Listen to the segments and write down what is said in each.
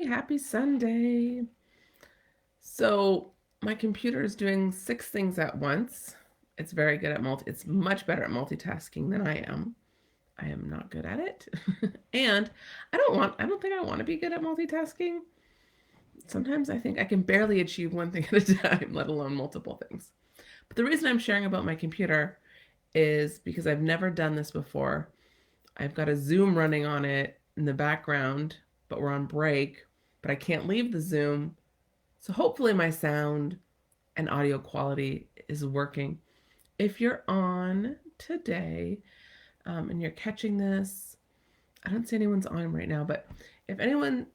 Happy Sunday. So my computer is doing 6 things at once. It's very good at it's much better at multitasking than I am. I am not good at it. And I don't think I want to be good at multitasking. Sometimes I think I can barely achieve one thing at a time, let alone multiple things. But the reason I'm sharing about my computer is because I've never done this before. I've got a Zoom running on it in the background, but we're on break, but I can't leave the Zoom. So hopefully my sound and audio quality is working. If you're on today and you're catching this, I don't see anyone's on right now, but if anyone,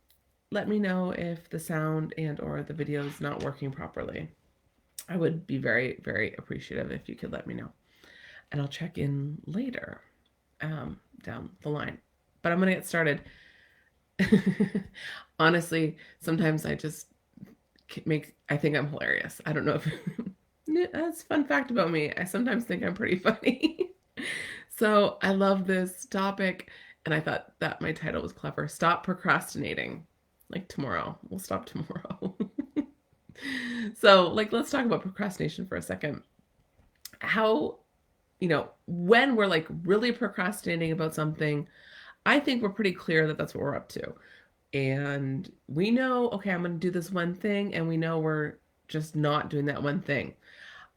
let me know if the sound and or the video is not working properly. I would be very, very appreciative if you could let me know. And I'll check in later down the line. But I'm going to get started. Honestly, sometimes I think I'm hilarious. I don't know if that's a fun fact about me. I sometimes think I'm pretty funny. So I love this topic, and I thought that my title was clever. Stop procrastinating. Like tomorrow. We'll stop tomorrow. So, let's talk about procrastination for a second. How, when we're really procrastinating about something, I think we're pretty clear that that's what we're up to. And we know, okay, I'm going to do this one thing, and we know we're just not doing that one thing.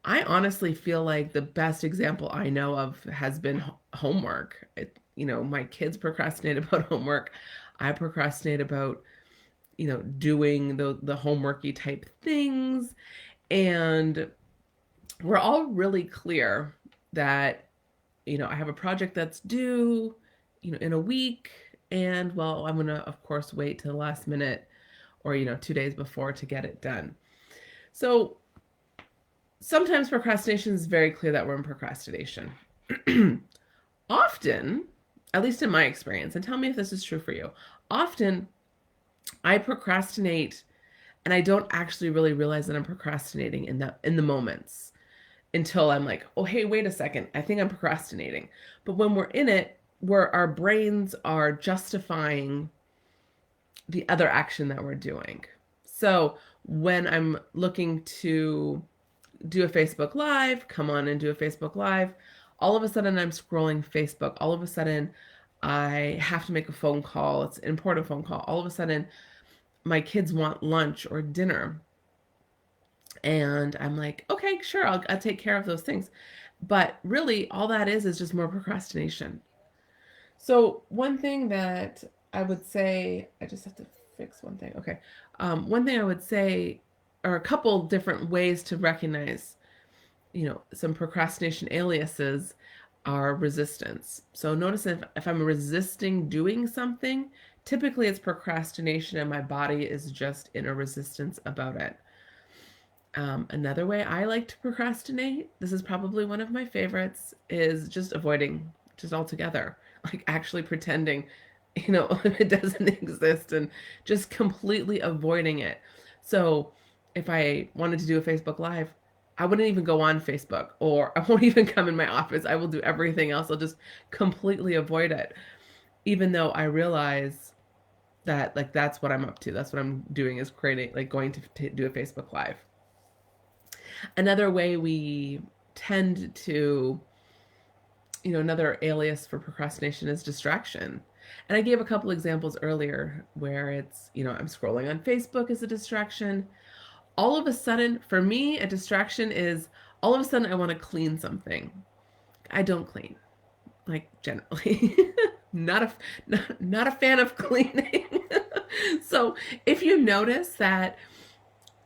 I honestly feel like the best example I know of has been homework. My kids procrastinate about homework. I procrastinate about, doing the homeworky type things. And we're all really clear that, I have a project that's due, in a week. And well, I'm going to, of course, wait to the last minute or, 2 days before to get it done. So sometimes procrastination is very clear that we're in procrastination. Often, at least in my experience, and tell me if this is true for you, often I procrastinate and I don't actually really realize that I'm procrastinating in the moments until I'm like, oh, hey, wait a second, I think I'm procrastinating. But when we're in it, where our brains are justifying the other action that we're doing. So when I'm looking to do a Facebook Live, come on and do a Facebook Live, all of a sudden I'm scrolling Facebook. All of a sudden I have to make a phone call. It's an important phone call. All of a sudden my kids want lunch or dinner. And I'm like, okay, sure, I'll take care of those things. But really, all that is just more procrastination. So one thing that I would say, I just have to fix one thing. Okay. One thing I would say, or a couple different ways to recognize, some procrastination aliases are resistance. So notice if I'm resisting doing something, typically it's procrastination and my body is just in a resistance about it. Another way I like to procrastinate, this is probably one of my favorites, is just avoiding, just altogether, like actually pretending, it doesn't exist and just completely avoiding it. So if I wanted to do a Facebook Live, I wouldn't even go on Facebook or I won't even come in my office. I will do everything else. I'll just completely avoid it, even though I realize that that's what I'm up to. That's what I'm doing is creating, going to do a Facebook Live. Another way we tend to, another alias for procrastination is distraction. And I gave a couple examples earlier where it's, I'm scrolling on Facebook as a distraction. All of a sudden, for me, a distraction is all of a sudden I want to clean something. I don't clean, generally. not a fan of cleaning. So if you notice that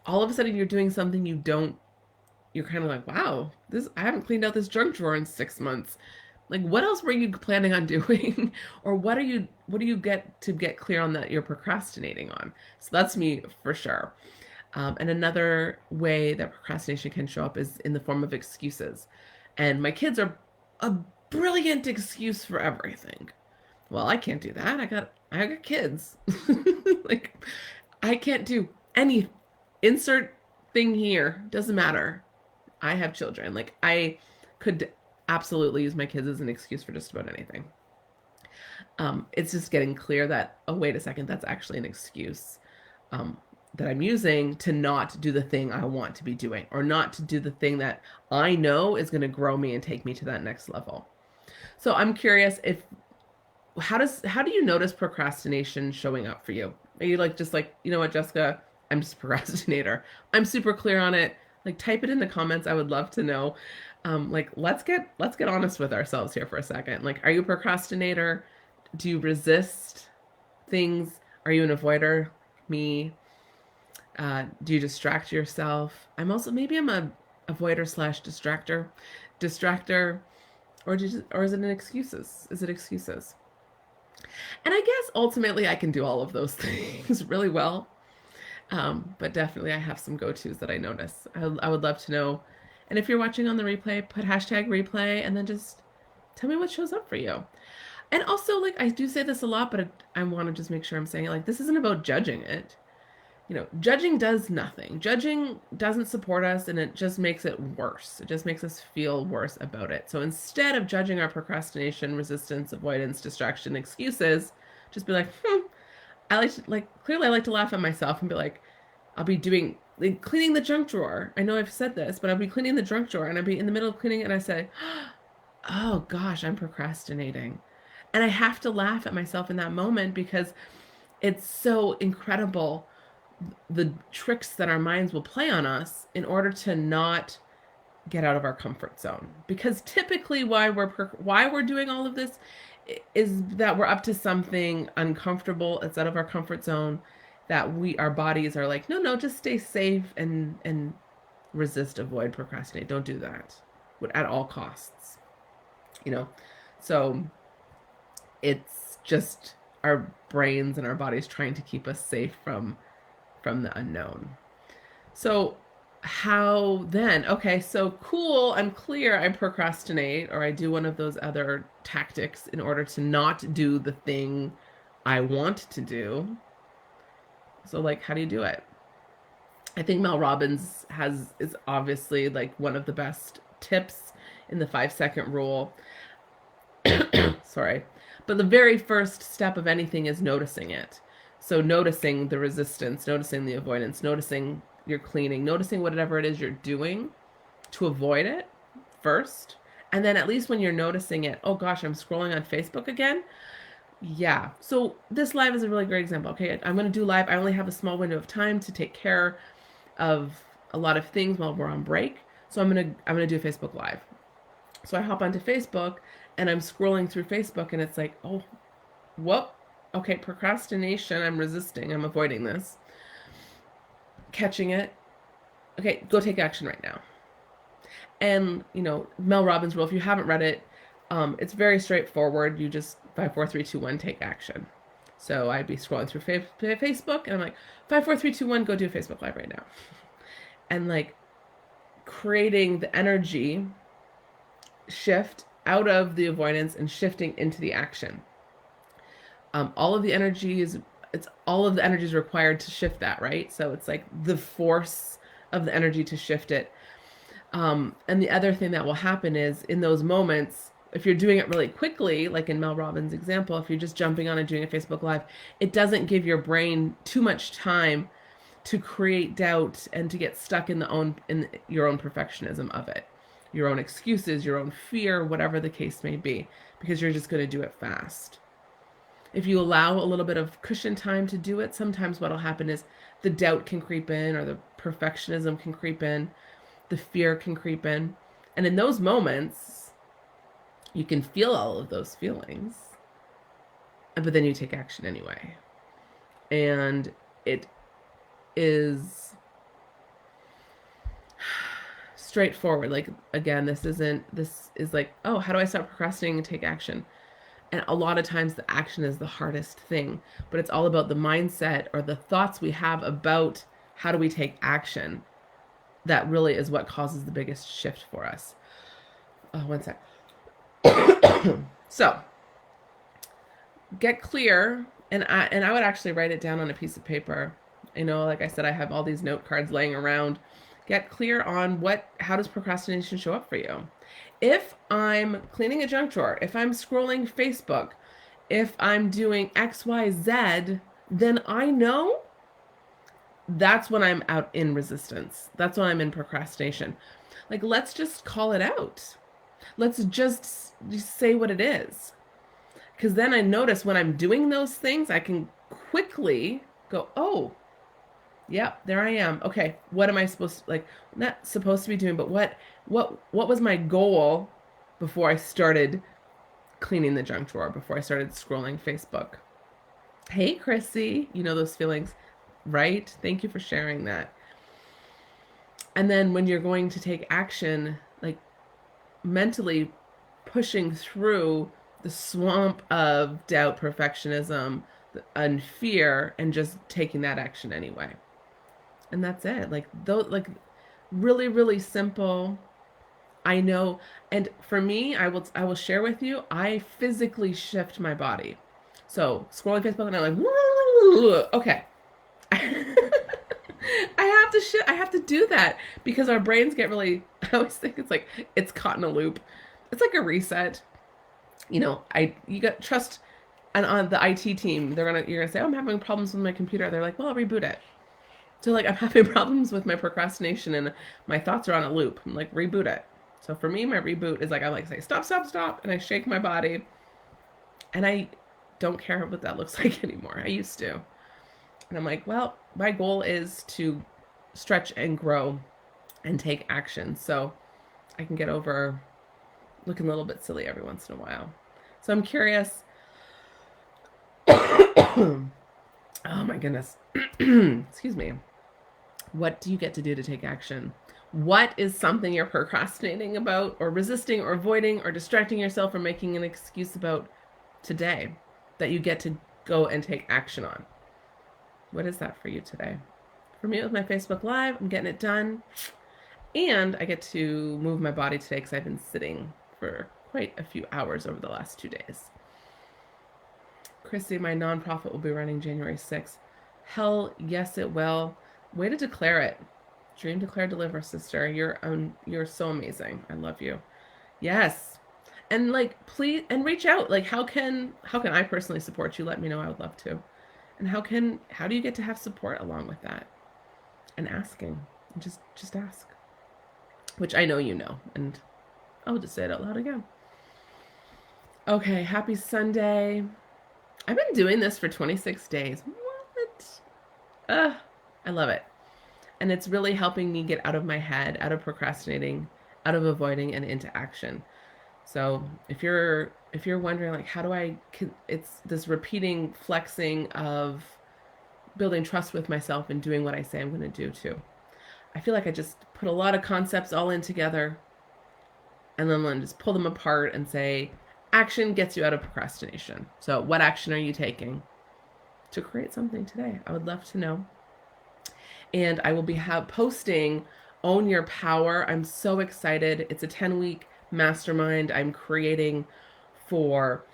all of a sudden you're doing something you're kind of like, wow, I haven't cleaned out this junk drawer in 6 months. What else were you planning on doing? Or what do you get clear on that you're procrastinating on? So that's me for sure. And another way that procrastination can show up is in the form of excuses. And my kids are a brilliant excuse for everything. Well, I can't do that. I got kids. I can't do any insert thing here. Doesn't matter. I have children. I could absolutely use my kids as an excuse for just about anything. It's just getting clear that, oh, wait a second, that's actually an excuse. um, that I'm using to not do the thing I want to be doing, or not to do the thing that I know is going to grow me and take me to that next level. So I'm curious, if how do you notice procrastination showing up for you? Are you like, just like, you know what, Jessica, I'm just a procrastinator. I'm super clear on it. Like, type it in the comments. I would love to know. Like, let's get honest with ourselves here for a second. Like, are you a procrastinator? Do you resist things? Are you an avoider? Me. Do you distract yourself? Maybe I'm a avoider slash distractor, or is it an excuses? Is it excuses? And I guess ultimately I can do all of those things really well. But definitely I have some go-tos that I notice. I would love to know. And if you're watching on the replay, put hashtag replay and then just tell me what shows up for you. And also, like, I do say this a lot, but I want to just make sure I'm saying it. Like, this isn't about judging it. Judging does nothing. Judging doesn't support us, and it just makes it worse. It just makes us feel worse about it. So instead of judging our procrastination, resistance, avoidance, distraction, excuses, just be like, clearly I like to laugh at myself and be like, I'll be doing, like, cleaning the junk drawer. I know I've said this, but I'll be cleaning the junk drawer, and I'll be in the middle of cleaning, and I say, oh gosh, I'm procrastinating. And I have to laugh at myself in that moment because it's so incredible, the tricks that our minds will play on us in order to not get out of our comfort zone. Because typically why we're doing all of this is that we're up to something uncomfortable. It's out of our comfort zone, that our bodies are like, no, just stay safe and resist, avoid, procrastinate. Don't do that at all costs. So it's just our brains and our bodies trying to keep us safe from the unknown. So how then? Okay, so cool, I'm clear, I procrastinate, or I do one of those other tactics in order to not do the thing I want to do. So, like, how do you do it? I think Mel Robbins is obviously like one of the best tips in the 5-second rule. Sorry. But the very first step of anything is noticing it. So noticing the resistance, noticing the avoidance, noticing your cleaning, noticing whatever it is you're doing to avoid it first. And then at least when you're noticing it, oh gosh, I'm scrolling on Facebook again. Yeah. So this live is a really great example. Okay, I'm going to do live. I only have a small window of time to take care of a lot of things while we're on break. So I'm going to do a Facebook live. So I hop onto Facebook and I'm scrolling through Facebook and it's like, oh, whoop. Okay, procrastination, I'm resisting, I'm avoiding this. Catching it. Okay, go take action right now. And, Mel Robbins' rule, if you haven't read it, it's very straightforward. You just 5, 4, 3, 2, 1, take action. So I'd be scrolling through Facebook and I'm like, 5, 4, 3, 2, 1, go do a Facebook Live right now. And like creating the energy shift out of the avoidance and shifting into the action. All of the energy is required to shift that, right? So it's like the force of the energy to shift it. And the other thing that will happen is in those moments, if you're doing it really quickly, like in Mel Robbins' example, if you're just jumping on and doing a Facebook Live, it doesn't give your brain too much time to create doubt and to get stuck in your own perfectionism of it, your own excuses, your own fear, whatever the case may be, because you're just going to do it fast. If you allow a little bit of cushion time to do it, sometimes what'll happen is the doubt can creep in, or the perfectionism can creep in, the fear can creep in. And in those moments, you can feel all of those feelings, but then you take action anyway. And it is straightforward. Like, again, this is like, oh, how do I stop procrastinating and take action? And a lot of times the action is the hardest thing, but it's all about the mindset or the thoughts we have about how do we take action. That really is what causes the biggest shift for us. One sec. So get clear, and I would actually write it down on a piece of paper. Like I said, I have all these note cards laying around. Get clear on how does procrastination show up for you? If I'm cleaning a junk drawer, if I'm scrolling Facebook, if I'm doing X, Y, Z, then I know that's when I'm out in resistance. That's when I'm in procrastination. Like, let's just call it out. Let's just say what it is. Because then I notice when I'm doing those things, I can quickly go, oh, yep, there I am. Okay, what am I supposed to, like, not supposed to be doing, but what was my goal before I started cleaning the junk drawer, before I started scrolling Facebook? Hey, Chrissy, you know those feelings, right? Thank you for sharing that. And then when you're going to take action, like mentally pushing through the swamp of doubt, perfectionism, and fear, and just taking that action anyway. And that's it. Like those, like really, really simple. I know. And for me, I will share with you, I physically shift my body. So scrolling Facebook and I'm like, okay. I have to do that because our brains get really, I always think it's like it's caught in a loop. It's like a reset. You got trust, and on the IT team, you're gonna say, oh, I'm having problems with my computer. They're like, well, I'll reboot it. So like I'm having problems with my procrastination and my thoughts are on a loop. I'm like, reboot it. So for me, my reboot is like I like say stop, stop, stop, and I shake my body, and I don't care what that looks like anymore. I used to, and I'm like, well, my goal is to stretch and grow and take action, so I can get over looking a little bit silly every once in a while. So I'm curious. Oh my goodness. Excuse me. What do you get to do to take action? What is something you're procrastinating about, or resisting, or avoiding, or distracting yourself, or making an excuse about today that you get to go and take action on? What is that for you today? For me, with my Facebook Live, I'm getting it done. And I get to move my body today because I've been sitting for quite a few hours over the last 2 days. Chrissy, my nonprofit will be running January 6th. Hell yes, it will. Way to declare it. Dream, declare, deliver, sister. You're so amazing. I love you. Yes. And like, please, and reach out. Like, how can I personally support you? Let me know. I would love to. And how do you get to have support along with that? And asking. Just ask. Which I know you know. And I'll just say it out loud again. Okay, happy Sunday. I've been doing this for 26 days. What? I love it. And it's really helping me get out of my head, out of procrastinating, out of avoiding, and into action. So if you're wondering, like, it's this repeating flexing of building trust with myself and doing what I say I'm going to do too. I feel like I just put a lot of concepts all in together, and then I'm going to just pull them apart and say, action gets you out of procrastination. So what action are you taking to create something today? I would love to know. And I will be posting Own Your Power. I'm so excited. It's a 10-week mastermind I'm creating for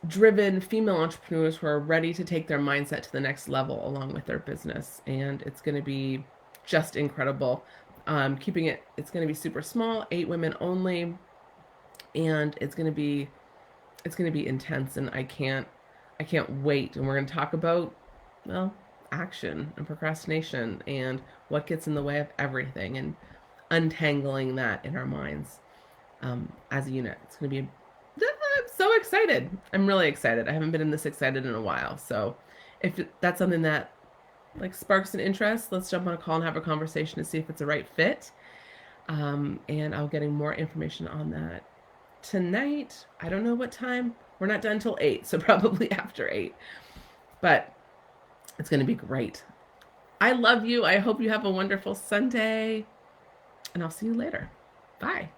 driven female entrepreneurs who are ready to take their mindset to the next level along with their business. And it's going to be just incredible. It's going to be super small, 8 women only. And it's going to be intense, and I can't wait. And we're going to talk about, well, action and procrastination and what gets in the way of everything, and untangling that in our minds as a unit. It's going to be, I'm so excited. I'm really excited. I haven't been this excited in a while. So if that's something that like sparks an interest, let's jump on a call and have a conversation to see if it's a right fit. And I'll getting more information on that tonight. I don't know what time. We're not done till 8, so probably after 8. But it's going to be great. I love you. I hope you have a wonderful Sunday. And I'll see you later. Bye.